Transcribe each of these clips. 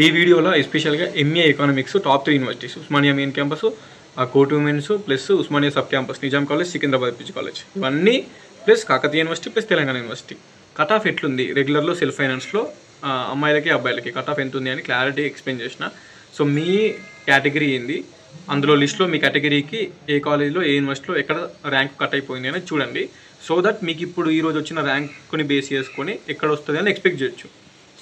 ఈ వీడియోలో ఎస్పెషల్గా MA economics top 3 universities Osmania main campus, కోర్ట్ women's plus Osmania sub campus, Nizam college, Secunderabad PG college, ఇవన్నీ plus Kakatiya university plus Telangana university. Cut off ఎట్లుంది రెగ్యులర్లో సెల్ఫ్ ఫైనాన్స్లో అమ్మాయిలకి అబ్బాయిలకి కట్ ఆఫ్ ఎంత ఉంది అని క్లారిటీ ఎక్స్ప్లెయిన్ చేసిన. సో మీ కేటగిరీ ఏంది, అందులో లిస్ట్లో మీ కేటగిరీకి ఏ కాలేజ్లో ఏ యూనివర్సిటీలో ఎక్కడ ర్యాంక్ కట్ అయిపోయింది అనేది చూడండి. సో దట్ మీకు ఇప్పుడు ఈరోజు వచ్చిన ర్యాంక్ని బేస్ చేసుకొని ఎక్కడ వస్తుంది అని ఎక్స్పెక్ట్ చేయొచ్చు.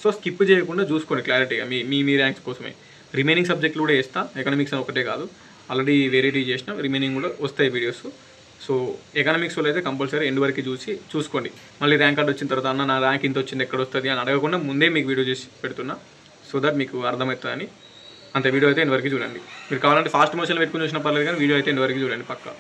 సో స్కిప్ చేయకుండా చూసుకోండి క్లారిటీగా మీ ర్యాంక్స్ కోసమే. రిమైనింగ్ సబ్జెక్టులు కూడా వేస్తా, ఎకనామిక్స్ అని ఒకటే కాదు, ఆల్రెడీ వెరైటీ చేసిన రిమైనింగ్ కూడా వస్తాయి వీడియోస్. సో ఎకనామిక్స్లో అయితే కంపల్సరీ ఎండ్ వరకు చూసుకోండి. మళ్ళీ ర్యాంక్ కార్డ్ వచ్చిన తర్వాత అన్న నా ర్యాంక్ ఇంత వచ్చింది ఎక్కడ వస్తుంది అని అడగకుండా ముందే మీకు వీడియో చేసి పెడుతున్నా, సో దట్ మీకు అర్థమవుతుందని. అంతే, వీడియో అయితే ఎండ్ వరకు చూడండి. మీరు కావాలంటే ఫాస్ట్ మోషన్లో పెట్టుకుని చూసినా పర్లేదు, కానీ వీడియో అయితే ఎండ్ వరకు చూడండి పక్కా.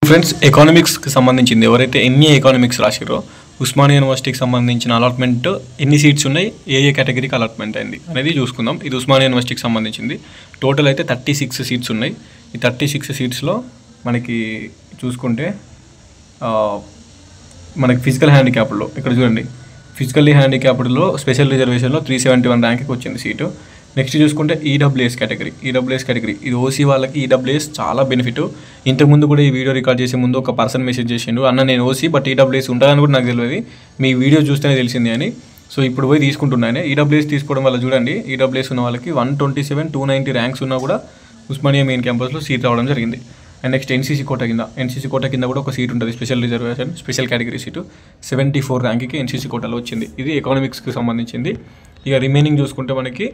ఫ్రెండ్స్, ఎకనామిక్స్కి సంబంధించింది ఎవరైతే ఎంఏ ఎకనామిక్స్ రాసిరో ఉస్మానియా యూనివర్సిటీకి సంబంధించిన అలాట్మెంట్ ఎన్ని సీట్స్ ఉన్నాయి, ఏ కేటగిరీకి అలాట్మెంట్ అయింది అనేది చూసుకుందాం. ఇది ఉస్మానియా యూనివర్సిటీకి సంబంధించింది. టోటల్ అయితే 36 సీట్స్ ఉన్నాయి. ఈ 36 సీట్స్లో మనకి చూసుకుంటే మనకి ఫిజికల్ హ్యాండిక్యాప్డ్లో ఇక్కడ చూడండి, ఫిజికల్లీ హ్యాండిక్యాప్డ్లో స్పెషల్ రిజర్వేషన్లో 371 ర్యాంక్కి వచ్చింది సీటు. నెక్స్ట్ చూసుకుంటే ఈడబ్ల్యూఎస్ కేటగిరీ ఇది ఓసీ వాళ్ళకి ఈడబ్ల్యూఎస్ చాలా బెనిఫిట్. ఇంతకుముందు కూడా ఈ వీడియో రికార్డ్ చేసే ముందు ఒక పర్సన్ మెసేజ్ చేసిండు, అన్న నేను ఓసీ బట్ ఈడబ్ల్యూఎస్ ఉంటుందని కూడా నాకు తెలియదు, మీ వీడియో చూస్తేనే తెలిసింది అని. సో ఇప్పుడు పోయి తీసుకుంటున్నాను. ఈడబ్ల్యూఎస్ తీసుకోవడం వల్ల చూడండి, ఈడబ్ల్యూఎస్ ఉన్న వాళ్ళకి 127, 290 ర్యాంక్స్ ఉన్నా కూడా ఉస్మానియా మెయిన్ క్యాంపస్లో సీట్ రావడం జరిగింది. అండ్ నెక్స్ట్ ఎన్సీసీ కోట కింద కూడా ఒక సీట్ ఉంటుంది, special reservation special category seat 74 ర్యాంక్కి ఎన్సీసీ కోటాలో వచ్చింది. ఇది ఎకనామిక్స్కి సంబంధించింది. ఇక రిమైనింగ్ చూసుకుంటే మనకి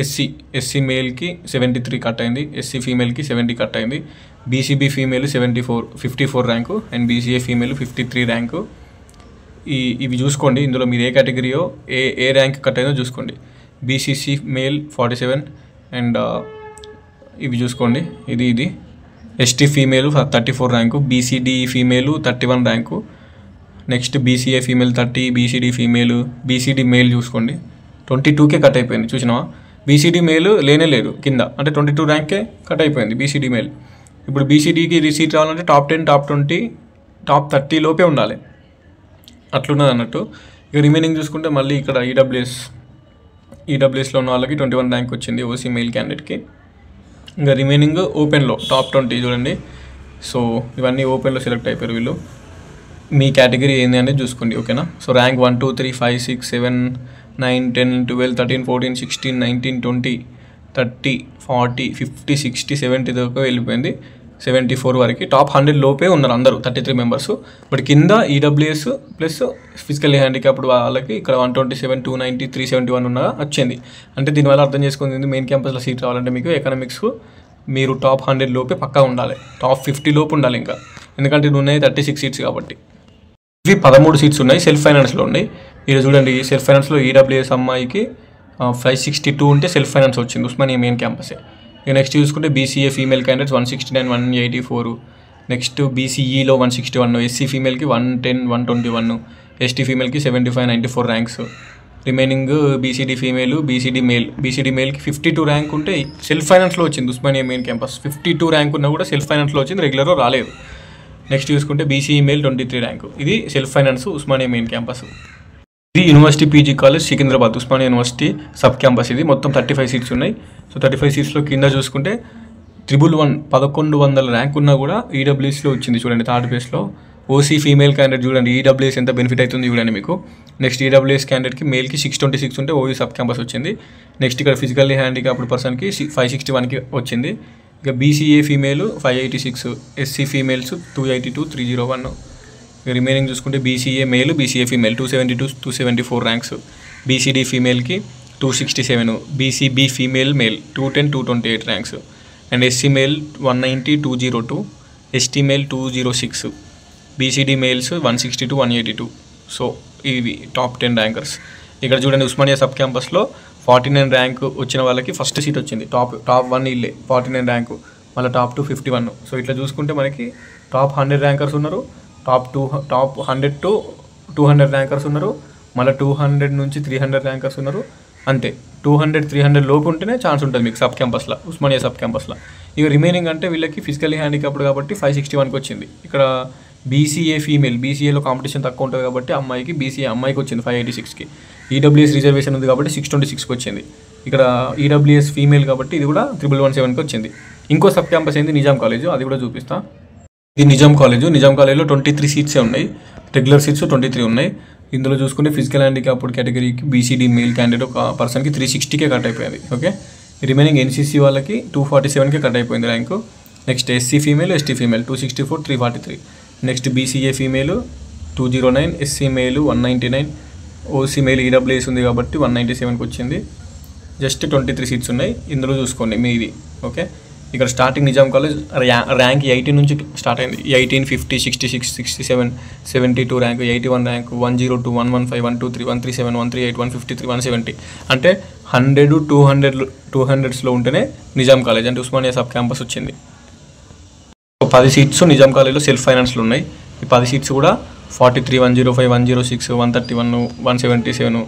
ఎస్సీ మేల్కి 73 కట్ అయింది, ఎస్సీ ఫీమేల్కి 70 కట్ అయింది, BCB female 54 rank and BCA female 53 rank. ఇవి చూసుకోండి, ఇందులో మీరు ఏ కేటగిరీయో ఏ ర్యాంక్ కట్ అయిందో చూసుకోండి. బీసీసీ మేల్ 47 అండ్ ఇవి చూసుకోండి, ఇది ST female 34 rank, BCD female 31 rank, next BCA female 30, BCD male చూసుకోండి 22కే కట్ అయిపోయింది. చూసినావా, బీసీడీ మేల్ లేదు కింద, అంటే 22 ర్యాంకే కట్ అయిపోయింది బీసీడీ మేల్. ఇప్పుడు బీసీడీకి సీట్ రావాలంటే టాప్ 10, టాప్ 20, టాప్ 30 లోపే ఉండాలి, అట్లున్నది అన్నట్టు. ఇక రిమైనింగ్ చూసుకుంటే మళ్ళీ ఇక్కడ ఈడబ్ల్యూఎస్లో ఉన్న వాళ్ళకి 21 ర్యాంక్ వచ్చింది ఓసీ మెయిల్ క్యాండిడేట్కి. ఇంకా రిమైనింగ్ ఓపెన్లో టాప్ 20 చూడండి. సో ఇవన్నీ ఓపెన్లో సెలెక్ట్ అయిపోయారు వీళ్ళు. మీ కేటగిరీ ఏంది అనేది చూసుకోండి, ఓకేనా. సో ర్యాంక్ 1, 2, 3, 5, 6, 7, 9, 10, 12, 13, 14, 16, 19, 20, 30, 40, 50, 60, 70 దాకా వెళ్ళిపోయింది. 74 వరకు టాప్ 100 లోపే ఉన్నారు అందరూ 33 మెంబర్స్. బట్ కింద ఈడబ్ల్యూఎస్ ప్లస్ ఫిజికల్లీ హ్యాండిక్యాప్డ్ వాళ్ళకి ఇక్కడ 127, 290, 371 ఉన్న వచ్చింది. అంటే దీనివల్ల అర్థం చేసుకుంది, మెయిన్ క్యాంపస్లో సీట్ రావాలంటే మీకు ఎకనామిక్స్ మీరు టాప్ 100 లోపే పక్కా ఉండాలి, టాప్ 50 లోపు ఉండాలి ఇంకా, ఎందుకంటే ఇది ఉన్నాయి 36 సీట్స్ కాబట్టి. ఇవి 13 సీట్స్ ఉన్నాయి, సెల్ఫ్ ఫైనాన్స్లో ఉన్నాయి. మీరు చూడండి, సెల్ఫ్ ఫైనాన్స్లో ఈడబ్ల్యూఎస్ అమ్మాయికి 562 ఉంటే సెల్ఫ్ ఫైనాన్స్ వచ్చింది ఉస్మానియా మెయిన్ క్యాంపసే. ఇక నెక్స్ట్ చూసుకుంటే బీసీఏ ఫీమేల్ క్యాండిడేట్స్ 169, 184, నెక్స్ట్ బీసీఈలో 161, ఎస్సీ ఫీమేల్కి 110, 121, ఎస్టీ ఫీమేల్కి 75, 94 ranks. Remaining BCD female, BCD మేల్కి 52 ర్యాంక్ ఉంటే సెల్ఫ్ ఫైనాన్స్లో వచ్చింది ఉస్మానియా మెయిన్ క్యాంపస్. 52 ర్యాంక్ ఉన్నా కూడా సెల్ఫ్ ఫైనాన్స్లో వచ్చింది, రెగ్యులర్లో రాలేదు. నెక్స్ట్ చూసుకుంటే బీసీఈ మేల్ 23 ర్యాంకు, ఇది self finance Osmania main campus. ఇది university PG college Secunderabad Osmania university sub campus. ఇది మొత్తం 35 సీట్స్ ఉన్నాయి. సో 35 సీట్స్లో కింద చూసుకుంటే 1100 ర్యాంక్ ఉన్నా కూడా ఈడబ్ల్యూఎస్లో వచ్చింది చూడండి, థర్డ్ ప్లేస్లో. ఓసీ ఫీమేల్ క్యాండిడేట్ చూడండి, ఈడబ్ల్యూఎస్ ఎంత బెనిఫిట్ అవుతుంది చూడండి మీకు. నెక్స్ట్ ఈడబ్ల్యూఎస్ క్యాండిడేట్కి మేల్కి 626 ఉంటే ఓయూ సబ్ క్యాంపస్ వచ్చింది. నెక్స్ట్ ఇక్కడ ఫిజికల్లీ హ్యాండిక్యాప్డ్ పర్సన్కి 561కి వచ్చింది. ఇక BCA female 586, SC females 282, 301. Remaining చూసుకుంటే BCA male, BCA female 272, 274 ranks. BCD ఫీమేల్కి 267, BCB female male 210, 228 ranks. And SC male 190, 202, ST male 206, BCD males 162, 182. So ఇవి టాప్ 10 ర్యాంకర్స్. ఇక్కడ చూడండి, ఉస్మానియా సబ్ క్యాంపస్లో 49 ర్యాంక్ వచ్చిన వాళ్ళకి ఫస్ట్ సీట్ వచ్చింది. టాప్ 1 ఇల్లే 49 ర్యాంకు, మళ్ళీ టాప్ 2 51. సో ఇట్లా చూసుకుంటే మనకి టాప్ 100 ర్యాంకర్స్ ఉన్నారు, టాప్ 100 to 200 ర్యాంకర్స్ ఉన్నారు, మళ్ళీ 200 నుంచి 300 ర్యాంకర్స్ ఉన్నారు. అంతే, 200, 300 లోపు ఉంటేనే ఛాన్స్ ఉంటుంది మీకు సబ్ క్యాంపస్లో, ఉస్మానియా సబ్ క్యాంపస్లో. ఇక రిమైనింగ్ అంటే వీళ్ళకి ఫిజికల్లీ హ్యాండిక్యాప్డ్ కాబట్టి 561కి వచ్చింది. ఇక్కడ బీసీఏ ఫీమేల్, బీసీఏలో కాంపిటీషన్ తక్కువ ఉంటుంది కాబట్టి అమ్మాయికి బీసీఏ అమ్మాయికి వచ్చింది 586కి. ఈడబ్ల్యూఎస్ రిజర్వేషన్ ఉంది కాబట్టి 626కి వచ్చింది. ఇక్కడ ఈడబ్ల్యూఎస్ ఫీమేల్ కాబట్టి ఇది కూడా 1117కి వచ్చింది. ఇంకో సబ్ క్యాంపస్ ఏంది నిజాం కాలేజ్, అది కూడా చూపిస్తా. ఇది నిజాం కాలేజ్లో 23 సీట్సే ఉన్నాయి, రెగ్యులర్ సీట్స్ 23 ఉన్నాయి. ఇందులో చూసుకుంటే ఫిజికల్ హ్యాండిక్యాప్డ్ కేటగిరీకి బీసీడీ మేల్ క్యాండిడేట్ ఒక పర్సన్కి 360కే కట్ అయిపోయింది. ఓకే, రిమైనింగ్ ఎన్సీసీ వాళ్ళకి 247కే కట్ అయిపోయింది rank. Next SC female, ST female 264, 343. Next BCA female 209, SC మేలు 199, ఓసీ మేల్ ఈడబ్ల్యూఎస్ ఉంది కాబట్టి 197కి వచ్చింది. జస్ట్ 23 సీట్స్ ఉన్నాయి. ఇందులో చూసుకోండి మీది. ఓకే, ఇక్కడ స్టార్టింగ్ నిజాం కాలేజ్ ర్యాంక్ 18 నుంచి స్టార్ట్ అయింది. 18, 50, 66, 67, 72 ర్యాంక్, 81 ర్యాంక్, 102, 115, 123, 137, 138, 153, 170. అంటే 100, 200స్లో ఉంటేనే నిజాం కాలేజ్ అంటే ఉస్మానియా సబ్ క్యాంపస్ వచ్చింది. 10 సీట్స్ నిజాం కాలేజ్లో సెల్ఫ్ ఫైనాన్స్లో ఉన్నాయి. ఈ 10 సీట్స్ కూడా 43, 105, 106, 131, 177,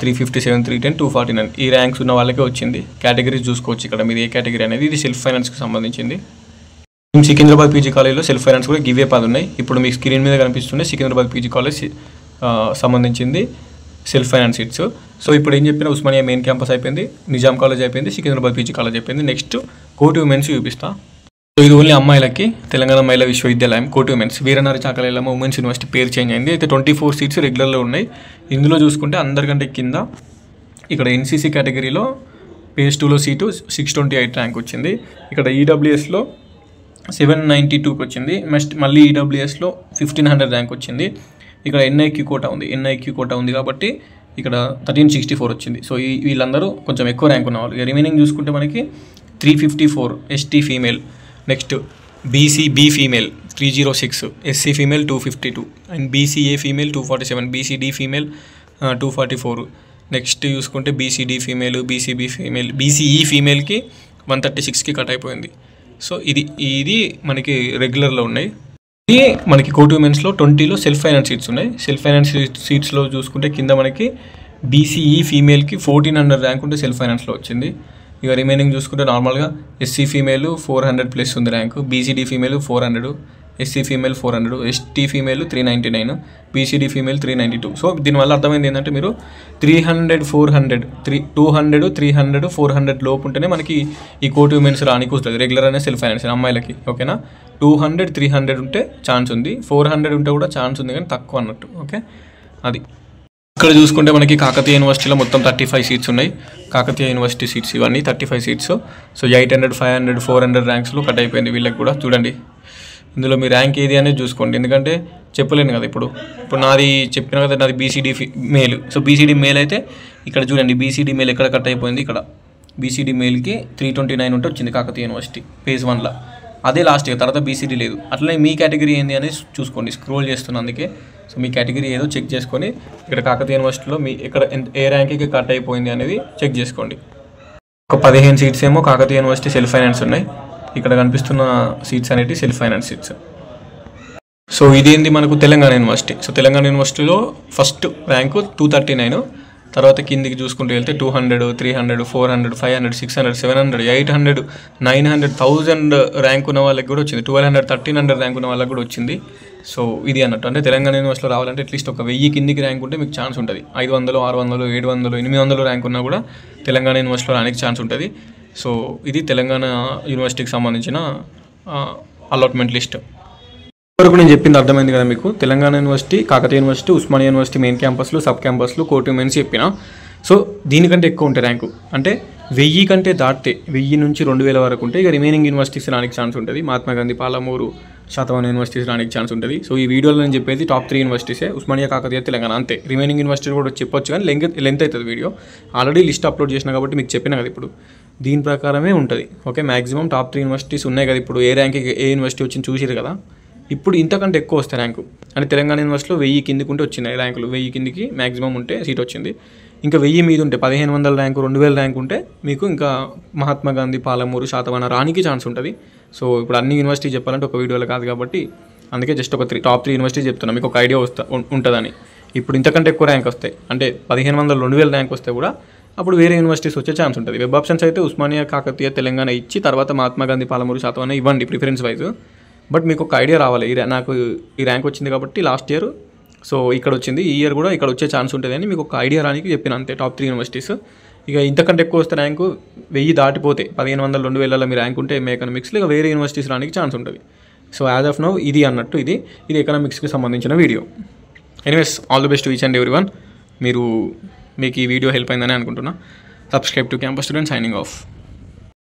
357, 310, 249 ఈ ర్యాంక్స్ ఉన్న వాళ్ళకే వచ్చింది. కేటగిరీస్ చూసుకోవచ్చు ఇక్కడ మీరు ఏ కేటగిరీ అనేది. ఇది సెల్ఫ్ ఫైనాన్స్కి సంబంధించింది. సికింద్రాబాద్ పీజీ కాలేజ్లో సెల్ఫ్ ఫైనాన్స్ కూడా గివే 10 ఉన్నాయి. ఇప్పుడు మీకు స్క్రీన్ మీద కనిపిస్తుండే సికింద్రాబాద్ పీజీ కాలేజ్ సంబంధించింది సెల్ఫ్ ఫైనాన్స్ సీట్స్. సో ఇప్పుడు ఏం చెప్పినా ఉస్మానియా మెయిన్ క్యాంపస్ అయిపోయింది, నిజాం కాలేజ్ అయిపోయింది, సికింద్రాబాద్ పీజీ కాలేజ్ అయిపోయింది. నెక్స్ట్ కోటి ఉమెన్స్ చూపిస్తా. సో ఇది ఓన్లీ అమ్మాయిలకి తెలంగాణ మహిళా విశ్వవిద్యాలయం కోటి ఉమెన్స్ వీరనారి చాకలైలమ్మ ఉమెన్స్ యూనివర్సిటీ పేరు చేంజ్ అయింది. అయితే 24 సీట్స్ రెగ్యులర్లో ఉన్నాయి. ఇందులో చూసుకుంటే అందరికంటే కింద ఇక్కడ ఎన్సీసీ కేటగిరీలో పేజ్ 2లో సీటు 628 ర్యాంక్ వచ్చింది. ఇక్కడ ఈడబ్ల్యూఎస్లో 792కి వచ్చింది. మళ్ళీ ఈడబ్ల్యూఎస్లో 1500 ర్యాంక్ వచ్చింది. ఇక్కడ ఎన్ఐక్యూ కోటా ఉంది కాబట్టి ఇక్కడ 1364 వచ్చింది. సో వీళ్ళందరూ కొంచెం ఎక్కువ ర్యాంక్ ఉన్నవాళ్ళు. రిమైనింగ్ చూసుకుంటే మనకి 354 ST female, next BCB female 306, SC female 252 and BCA female 247, BCD female 244. Next చూసుకుంటే BCD female, BCB female, BCE ఫీమేల్కి 136కి కట్ అయిపోయింది. సో ఇది మనకి రెగ్యులర్లో ఉన్నాయి. ఇది మనకి కోటి ఉమెన్స్లో 20లో సెల్ఫ్ ఫైనాన్స్ సీట్స్ ఉన్నాయి. సెల్ఫ్ ఫైనాన్స్ సీట్స్లో చూసుకుంటే కింద మనకి బీసీఈ ఫీమేల్కి 1400 ర్యాంక్ ఉంటే సెల్ఫ్ ఫైనాన్స్లో వచ్చింది. ఇక రిమైనింగ్ చూసుకుంటే నార్మల్గా ఎస్సీ ఫీమేల్ 400+ ఉంది rank, BCD female 400, SC female 400, ST female 399, BCD female 392. So దీనివల్ల అర్థమైంది ఏంటంటే మీరు 300, 400, 200, 300, 400 లోపు ఉంటేనే మనకి ఈ కోటి ఉమెన్స్ రానికి వస్తుంది. రెగ్యులర్ అనే సెల్ఫ్ ఫైనాన్స్ అమ్మాయిలకి. ఓకేనా, 200, 300 ఉంటే ఛాన్స్ ఉంది, 400 ఉంటే కూడా ఛాన్స్ ఉంది కానీ తక్కువ అన్నట్టు. ఓకే, అది ఇక్కడ చూసుకుంటే మనకి కాకతీయ యూనివర్సిటీలో మొత్తం 35 సీట్స్ ఉన్నాయి. కాకతీయ యూనివర్సిటీ సీట్స్ ఇవన్నీ 35 సీట్స్. సో 800, 500, 400 ర్యాంక్స్లో కట్ అయిపోయింది వీళ్ళకి కూడా. చూడండి ఇందులో మీ ర్యాంక్ ఏది అనేది చూసుకోండి, ఎందుకంటే చెప్పలేను కదా. ఇప్పుడు నాది చెప్పిన కదా, నాది BCD male. So BCD male అయితే ఇక్కడ చూడండి బీసీడీ మేల్ ఎక్కడ కట్ అయిపోయింది. ఇక్కడ బీసీడీ మేల్కి 329 ఉంటే వచ్చింది కాకతీయ యూనివర్సిటీ పేజ్ 1లో. అదే లాస్ట్ ఇయర్, తర్వాత బీసీడీ లేదు. అట్లనే మీ కేటగిరీ ఏంది అనేది చూసుకోండి, స్క్రోల్ చేస్తున్నా అందుకే. సో మీ కేటగిరీ ఏదో చెక్ చేసుకొని ఇక్కడ కాకతీయ యూనివర్సిటీలో మీ ఎక్కడ ఏ ర్యాంక్కి కట్ అయిపోయింది అనేది చెక్ చేసుకోండి. ఒక 15 సీట్స్ ఏమో కాకతీయ యూనివర్సిటీ సెల్ఫ్ ఫైనాన్స్ ఉన్నాయి. ఇక్కడ కనిపిస్తున్న సీట్స్ అనేవి సెల్ఫ్ ఫైనాన్స్ సీట్స్. సో ఇదేంది మనకు తెలంగాణ యూనివర్సిటీ. సో తెలంగాణ యూనివర్సిటీలో ఫస్ట్ ర్యాంకు 239, తర్వాత కిందికి చూసుకుంటూ వెళ్తే 200, 300, 400, 500, 600, 700, 800, 900, 1000 ర్యాంక్ ఉన్న వాళ్ళకి కూడా వచ్చింది. 1200, 1300 ర్యాంక్ ఉన్న వాళ్ళకి కూడా వచ్చింది. సో ఇది అన్నట్టు అంటే తెలంగాణ యూనివర్సిటీలో రావాలంటే అట్లీస్ట్ ఒక 1000 కిందికి ర్యాంక్ ఉంటే మీకు ఛాన్స్ ఉంటుంది. 500, 600, 700, 800 ర్యాంక్ ఉన్నా కూడా తెలంగాణ యూనివర్సిటీలో రానికి ఛాన్స్ ఉంటుంది. సో ఇది తెలంగాణ యూనివర్సిటీకి సంబంధించిన అలాట్మెంట్ లిస్ట్. వరకు నేను చెప్పింది అర్థమైంది కదా మీకు. Telangana university, Kakatiya university, Osmania university main క్యాంపస్లు, సబ్ క్యాంపస్లు, కోటి ఉమెన్స్ చెప్పిన. సో దీనికంటే ఎక్కువ ఉంటాయి ర్యాంకు, అంటే 1000 కంటే దాటితే 1000 నుంచి 2000 వరకు ఉంటే ఇక రిమైనింగ్ యూనివర్సిటీస్ రానికి ఛాన్స్ ఉంటుంది. మహాత్మా గాంధీ, పాలమూరు, శాతవాహన యూనివర్సిటీస్ రానికి ఛాన్స్ ఉంటుంది. సో ఈ వీడియోలో నేను చెప్పేది టాప్ 3 యూనివర్సిటీసే, ఉస్మానియా, కాకతీయ, తెలంగాణ అంతే. రిమైనింగ్ యూనివర్సిటీ కూడా చెప్పొచ్చు కానీ లెంత్ అవుతుంది వీడియో. ఆల్రెడీ లిస్ట్ అప్లోడ్ చేసిన కాబట్టి మీకు చెప్పిన కదా, ఇప్పుడు దీని ప్రకారమే ఉంటుంది. ఓకే, మ్యాక్సిమం టాప్ 3 యూనివర్సిటీస్ ఉన్నాయి కదా. ఇప్పుడు ఏ ర్యాంక్కి ఏ యూనివర్సిటీ వచ్చింది చూసిరు కదా. ఇప్పుడు ఇంతకంటే ఎక్కువ వస్తాయి ర్యాంకు. అంటే తెలంగాణ యూనివర్సిటీలో 1000 కిందికి ఉంటే వచ్చినాయి ర్యాంకులు. 1000 కిందికి మ్యాక్సిమం ఉంటే సీట్ వచ్చింది. ఇంకా 1000 మీద ఉంటే 1500 ర్యాంకు, 2000 ర్యాంక్ ఉంటే మీకు ఇంకా మహాత్మా గాంధీ, పాలమూరు, శాతవాహన రానికి ఛాన్స్ ఉంటుంది. సో ఇప్పుడు అన్ని యూనివర్సిటీ చెప్పాలంటే ఒక వీడియోలో కాదు కాబట్టి అందుకే జస్ట్ ఒక టాప్ 3 యూనివర్సిటీ చెప్తున్నా, మీకు ఒక ఐడియా ఉంటుందని. ఇప్పుడు ఇంతకంటే ఎక్కువ ర్యాంక్ వస్తాయి, అంటే 1500, 2000 ర్యాంక్ వస్తే కూడా అప్పుడు వేరే యూనివర్సిటీస్ వచ్చే ఛాన్స్ ఉంటుంది. వెబ్ ఆప్షన్స్ అయితే ఉస్మానియా, కాకతీయ, తెలంగాణ ఇచ్చి తర్వాత మహాత్మా గాంధీ, పాలమూరు, శాతవాహన ఇవ్వండి ప్రిఫరెన్స్ వైజ్. బట్ మీకు ఒక ఐడియా రావాలి, నాకు ఈ ర్యాంక్ వచ్చింది కాబట్టి లాస్ట్ ఇయర్ సో ఇక్కడ వచ్చింది, ఈ ఇయర్ కూడా ఇక్కడ వచ్చే ఛాన్స్ ఉంటుంది అని మీకు ఒక ఐడియా రానికి చెప్పిన అంతే. Top 3 universities. ఇక ఇంతకంటే ఎక్కువ వస్తే ర్యాంకు 1000 దాటిపోతే 1500 2000 మీ ర్యాంక్ ఉంటే ఎంఏ ఎకనామిక్స్లో ఇక వేరే యూనివర్సిటీస్ రానికి ఛాన్స్ ఉంటుంది. సో యాజ్ ఆఫ్ నౌ ఇది అన్నట్టు ఇది ఎకనామిక్స్కి సంబంధించిన video. Anyways all the best to each and everyone. మీకు ఈ వీడియో హెల్ప్ అయిందని అనుకుంటున్నా. Subscribe to campus student, signing off.